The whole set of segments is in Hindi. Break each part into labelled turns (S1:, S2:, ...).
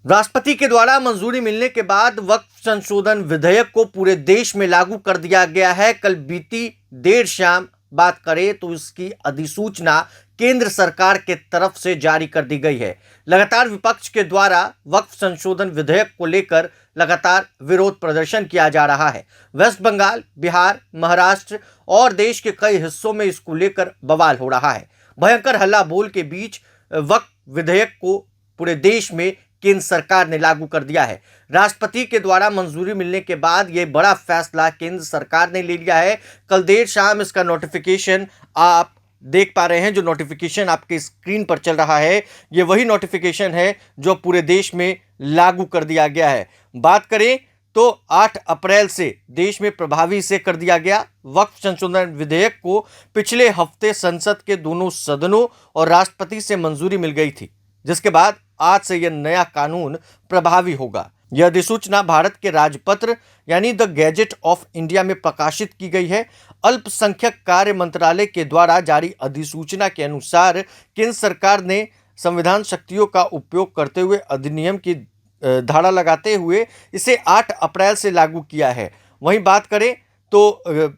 S1: राष्ट्रपति के द्वारा मंजूरी मिलने के बाद वक्फ संशोधन विधेयक को पूरे देश में लागू कर दिया गया है। कल बीती देर शाम बात करें तो इसकी अधिसूचना केंद्र सरकार के तरफ से जारी कर दी गई है। लगातार विपक्ष के द्वारा वक्फ संशोधन विधेयक को लेकर लगातार विरोध प्रदर्शन किया जा रहा है। वेस्ट बंगाल, बिहार, महाराष्ट्र और देश के कई हिस्सों में इसको लेकर बवाल हो रहा है। भयंकर हल्ला बोल के बीच वक्फ विधेयक को पूरे देश में केंद्र सरकार ने लागू कर दिया है। राष्ट्रपति के द्वारा मंजूरी मिलने के बाद यह बड़ा फैसला केंद्र सरकार ने ले लिया है। कल देर शाम इसका नोटिफिकेशन आप देख पा रहे हैं। जो नोटिफिकेशन आपके स्क्रीन पर चल रहा है, ये वही नोटिफिकेशन है जो पूरे देश में लागू कर दिया गया है। बात करें तो 8 अप्रैल से देश में प्रभावी से कर दिया गया। वक्फ संशोधन विधेयक को पिछले हफ्ते संसद के दोनों सदनों और राष्ट्रपति से मंजूरी मिल गई थी, जिसके बाद आज से यह नया कानून प्रभावी होगा। यह अधिसूचना भारत के राजपत्र यानी द गैजेट ऑफ इंडिया में प्रकाशित की गई है। अल्पसंख्यक कार्य मंत्रालय के द्वारा जारी अधिसूचना के अनुसार केंद्र सरकार ने संविधान शक्तियों का उपयोग करते हुए अधिनियम की धारा लगाते हुए इसे 8 अप्रैल से लागू किया है। वहीं बात करें तो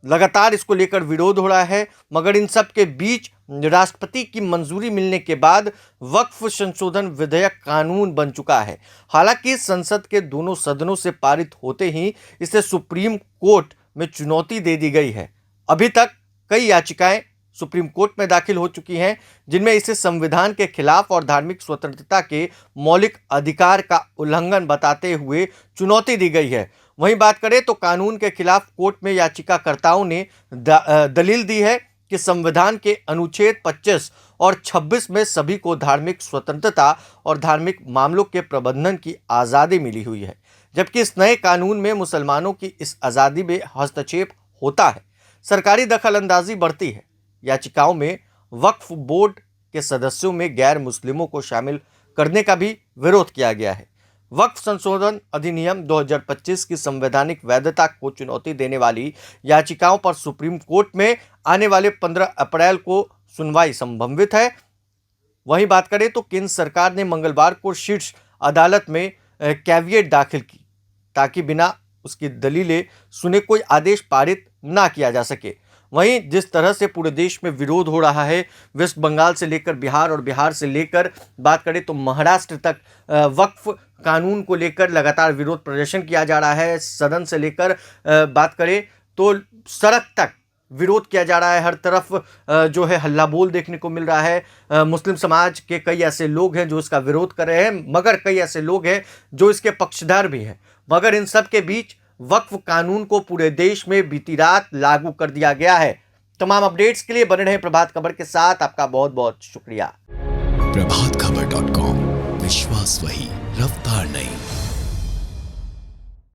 S1: लगातार इसको लेकर विरोध हो रहा है, मगर इन सब के बीच राष्ट्रपति की मंजूरी मिलने के बाद वक्फ संशोधन विधेयक कानून बन चुका है। हालांकि संसद के दोनों सदनों से पारित होते ही इसे सुप्रीम कोर्ट में चुनौती दे दी गई है। अभी तक कई याचिकाएं सुप्रीम कोर्ट में दाखिल हो चुकी हैं, जिनमें इसे संविधान के खिलाफ और धार्मिक स्वतंत्रता के मौलिक अधिकार का उल्लंघन बताते हुए चुनौती दी गई है। वहीं बात करें तो कानून के खिलाफ कोर्ट में याचिकाकर्ताओं ने दलील दी है कि संविधान के अनुच्छेद 25 और 26 में सभी को धार्मिक स्वतंत्रता और धार्मिक मामलों के प्रबंधन की आज़ादी मिली हुई है, जबकि इस नए कानून में मुसलमानों की इस आज़ादी में हस्तक्षेप होता है। सरकारी दखलंदाजी बढ़ती है। याचिकाओं में वक्फ बोर्ड के सदस्यों में गैर मुस्लिमों को शामिल करने का भी विरोध किया गया है। वक्फ संशोधन अधिनियम 2025 की संवैधानिक वैधता को चुनौती देने वाली याचिकाओं पर सुप्रीम कोर्ट में आने वाले 15 अप्रैल को सुनवाई संभावित है। वहीं बात करें तो केंद्र सरकार ने मंगलवार को शीर्ष अदालत में कैविएट दाखिल की, ताकि बिना उसकी दलीलें सुने कोई आदेश पारित ना किया जा सके। वहीं जिस तरह से पूरे देश में विरोध हो रहा है, वेस्ट बंगाल से लेकर बिहार और बिहार से लेकर बात करें तो महाराष्ट्र तक वक्फ कानून को लेकर लगातार विरोध प्रदर्शन किया जा रहा है। सदन से लेकर बात करें तो सड़क तक विरोध किया जा रहा है। हर तरफ जो है हल्ला बोल देखने को मिल रहा है। मुस्लिम समाज के कई ऐसे लोग हैं जो इसका विरोध कर रहे हैं, मगर कई ऐसे लोग हैं जो इसके पक्षधर भी हैं। मगर इन सब के बीच वक्फ कानून को पूरे देश में बीती रात लागू कर दिया गया है। तमाम अपडेट्स के लिए बने रहें प्रभात खबर के साथ। आपका बहुत बहुत शुक्रिया।
S2: प्रभातखबर.com, विश्वास वही, रफ्तार नहीं।